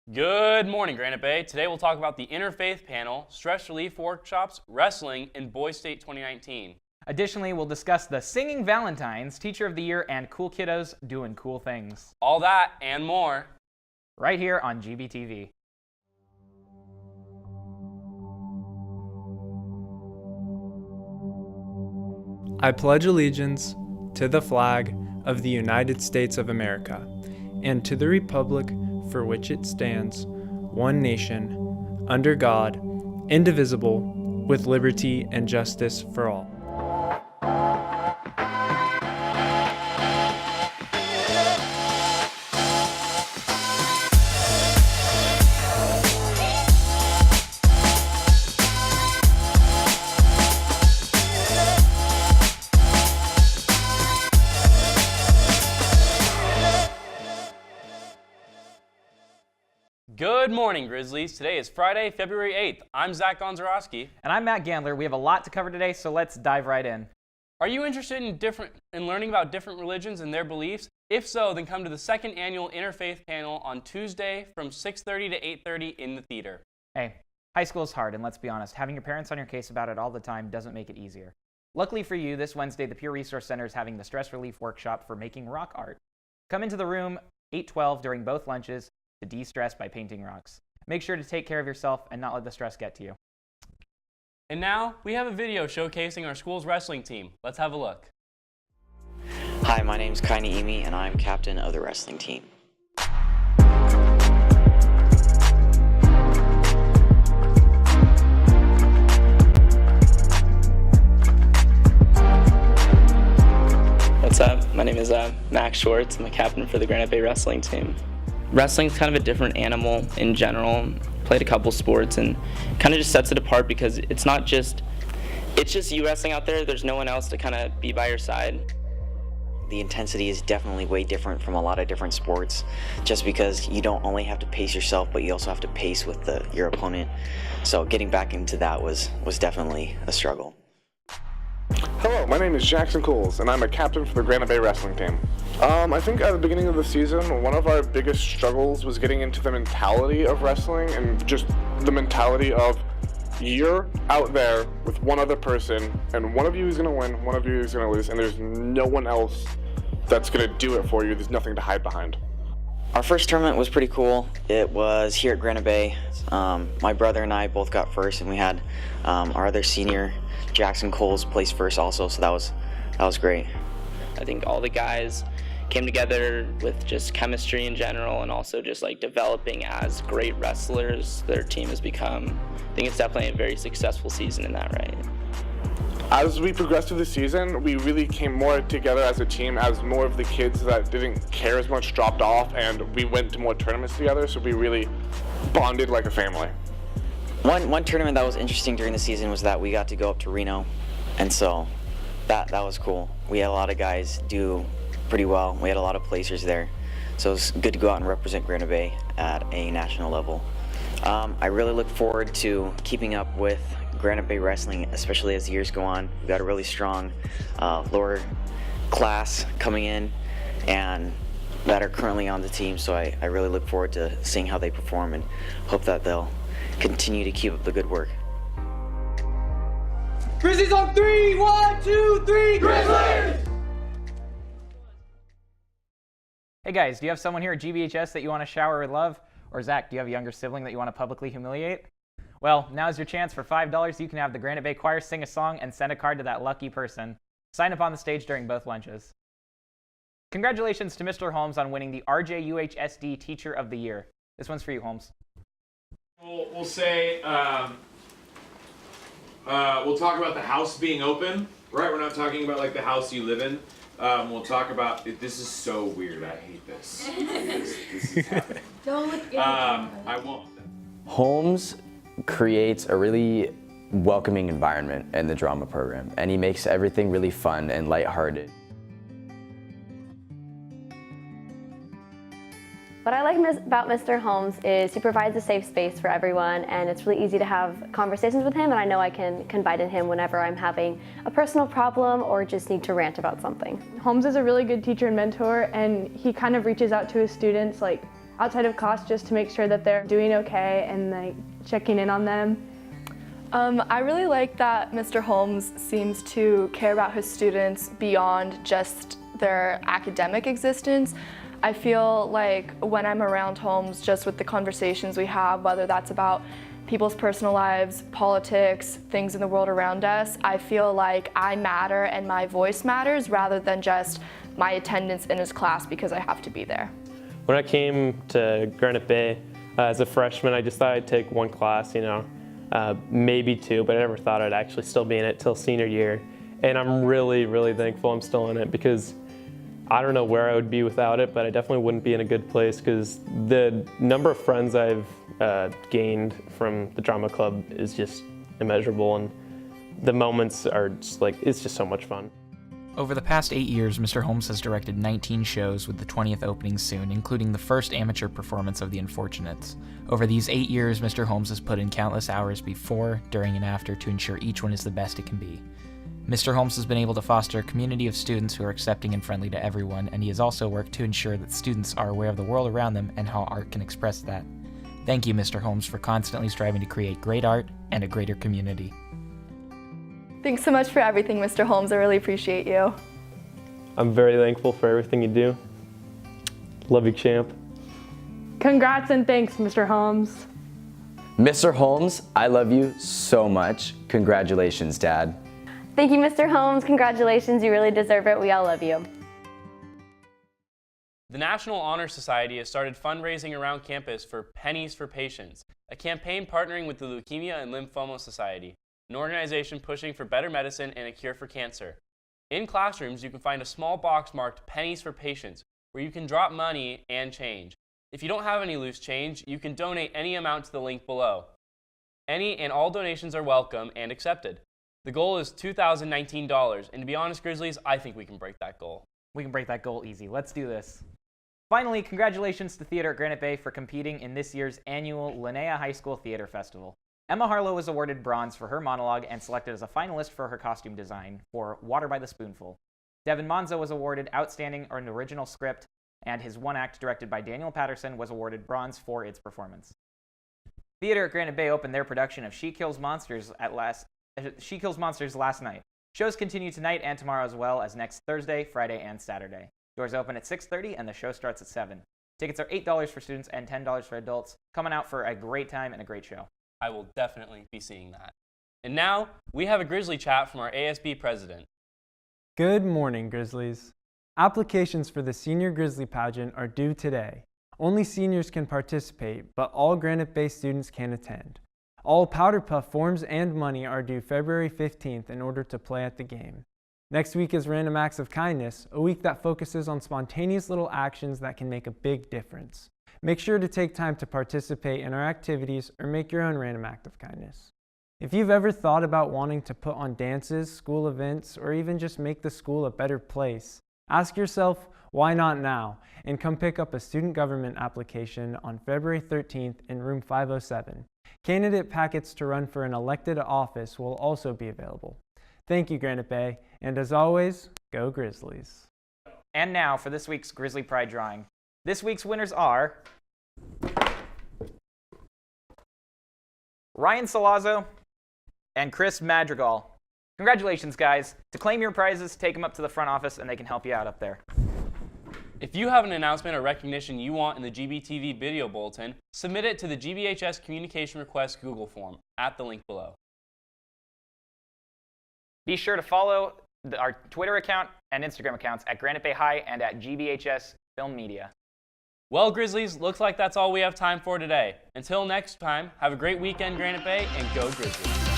Good morning, Granite Bay. Today we'll talk about the Interfaith Panel, stress relief workshops, wrestling, and Boys State 2019. Additionally, we'll discuss the Singing Valentines, Teacher of the Year, and cool kiddos doing cool things. All that and more. Right here on GBTV. I pledge allegiance to the flag of the United States of America and to the republic for which it stands, one nation, under God, indivisible, with liberty and justice for all. Good morning, Grizzlies. Today is Friday, February 8th. I'm Zach Gonzarowski. And I'm Matt Gandler. We have a lot to cover today, so let's dive right in. Are you interested in learning about different religions and their beliefs? If so, then come to the second annual Interfaith Panel on Tuesday from 6:30 to 8:30 in the theater. Hey, high school is hard, and let's be honest, having your parents on your case about it all the time doesn't make it easier. Luckily for you, this Wednesday, the Peer Resource Center is having the stress relief workshop for making rock art. Come into the room 8:12 during both lunches to de-stress by painting rocks. Make sure to take care of yourself and not let the stress get to you. And now, we have a video showcasing our school's wrestling team. Let's have a look. Hi, my name is Kai Naimi, and I'm captain of the wrestling team. What's up? My name is Max Schwartz. I'm a captain for the Granite Bay wrestling team. Wrestling's kind of a different animal in general. Played a couple sports and kind of just sets it apart because it's just you wrestling out there. There's no one else to kind of be by your side. The intensity is definitely way different from a lot of different sports, just because you don't only have to pace yourself, but you also have to pace with your opponent. So getting back into that was definitely a struggle. Hello, my name is Jackson Coles, and I'm a captain for the Granite Bay wrestling team. I think at the beginning of the season, one of our biggest struggles was getting into the mentality of wrestling and just the mentality of you're out there with one other person, and one of you is going to win, one of you is going to lose, and there's no one else that's going to do it for you. There's nothing to hide behind. Our first tournament was pretty cool. It was here at Granite Bay. My brother and I both got first, and we had our other senior, Jackson Coles, placed first also, so that was great. I think all the guys came together with just chemistry in general and also just like developing as great wrestlers their team has become. I think it's definitely a very successful season in that, right? As we progressed through the season, we really came more together as a team, as more of the kids that didn't care as much dropped off, and we went to more tournaments together, so we really bonded like a family. One tournament that was interesting during the season was that we got to go up to Reno, and so that was cool. We had a lot of guys do pretty well. We had a lot of placers there, so it was good to go out and represent Granite Bay at a national level. I really look forward to keeping up with Granite Bay wrestling, especially as the years go on. We've got a really strong lower class coming in and that are currently on the team, so I really look forward to seeing how they perform and hope that they'll continue to keep up the good work. Grizzlies on 3! 1, 2, 3, Grizzlies! Hey guys, do you have someone here at GBHS that you want to shower with love? Or Zach, do you have a younger sibling that you want to publicly humiliate? Well, now's your chance. For $5, you can have the Granite Bay Choir sing a song and send a card to that lucky person. Sign up on the stage during both lunches. Congratulations to Mr. Holmes on winning the RJUHSD Teacher of the Year. This one's for you, Holmes. We'll say, we'll talk about the house being open, right? We're not talking about like the house you live in. We'll talk about, this is so weird, I hate this. This is happening. Don't look I won't. Holmes creates a really welcoming environment in the drama program, and he makes everything really fun and lighthearted. What I like about Mr. Holmes is he provides a safe space for everyone, and it's really easy to have conversations with him, and I know I can confide in him whenever I'm having a personal problem or just need to rant about something. Holmes is a really good teacher and mentor, and he kind of reaches out to his students like outside of class just to make sure that they're doing okay and like checking in on them. I really like that Mr. Holmes seems to care about his students beyond just their academic existence. I feel like when I'm around Holmes, just with the conversations we have, whether that's about people's personal lives, politics, things in the world around us, I feel like I matter and my voice matters rather than just my attendance in his class because I have to be there. When I came to Granite Bay as a freshman, I just thought I'd take one class, maybe two, but I never thought I'd actually still be in it till senior year. And I'm really, really thankful I'm still in it because I don't know where I would be without it, but I definitely wouldn't be in a good place because the number of friends I've gained from the drama club is just immeasurable, and the moments are just it's just so much fun. Over the past 8 years, Mr. Holmes has directed 19 shows with the 20th opening soon, including the first amateur performance of The Unfortunates. Over these 8 years, Mr. Holmes has put in countless hours before, during, and after to ensure each one is the best it can be. Mr. Holmes has been able to foster a community of students who are accepting and friendly to everyone, and he has also worked to ensure that students are aware of the world around them and how art can express that. Thank you, Mr. Holmes, for constantly striving to create great art and a greater community. Thanks so much for everything, Mr. Holmes. I really appreciate you. I'm very thankful for everything you do. Love you, champ. Congrats and thanks, Mr. Holmes. Mr. Holmes, I love you so much. Congratulations, Dad. Thank you, Mr. Holmes. Congratulations. You really deserve it. We all love you. The National Honor Society has started fundraising around campus for Pennies for Patients, a campaign partnering with the Leukemia and Lymphoma Society, an organization pushing for better medicine and a cure for cancer. In classrooms, you can find a small box marked Pennies for Patients, where you can drop money and change. If you don't have any loose change, you can donate any amount to the link below. Any and all donations are welcome and accepted. The goal is $2,019, and to be honest, Grizzlies, I think we can break that goal. We can break that goal easy. Let's do this. Finally, congratulations to Theater at Granite Bay for competing in this year's annual Linnea High School Theater Festival. Emma Harlow was awarded bronze for her monologue and selected as a finalist for her costume design for Water by the Spoonful. Devin Monza was awarded Outstanding or an Original Script, and his one act directed by Daniel Patterson was awarded bronze for its performance. Theater at Granite Bay opened their production of She Kills Monsters last night. Shows continue tonight and tomorrow as well as next Thursday, Friday, and Saturday. Doors open at 6:30 and the show starts at 7. Tickets are $8 for students and $10 for adults. Coming out for a great time and a great show. I will definitely be seeing that. And now, we have a Grizzly chat from our ASB president. Good morning, Grizzlies. Applications for the Senior Grizzly Pageant are due today. Only seniors can participate, but all Granite Bay students can attend. All Powder Puff forms and money are due February 15th in order to play at the game. Next week is Random Acts of Kindness, a week that focuses on spontaneous little actions that can make a big difference. Make sure to take time to participate in our activities or make your own random act of kindness. If you've ever thought about wanting to put on dances, school events, or even just make the school a better place, ask yourself, why not now? And come pick up a student government application on February 13th in room 507. Candidate packets to run for an elected office will also be available. Thank you, Granite Bay, and as always, go Grizzlies. And now for this week's Grizzly Pride drawing. This week's winners are Ryan Salazzo and Chris Madrigal. Congratulations, guys. To claim your prizes, take them up to the front office and they can help you out up there. If you have an announcement or recognition you want in the GBTV video bulletin, submit it to the GBHS Communication Request Google form at the link below. Be sure to follow our Twitter account and Instagram accounts at Granite Bay High and at GBHS Film Media. Well, Grizzlies, looks like that's all we have time for today. Until next time, have a great weekend, Granite Bay, and go Grizzlies.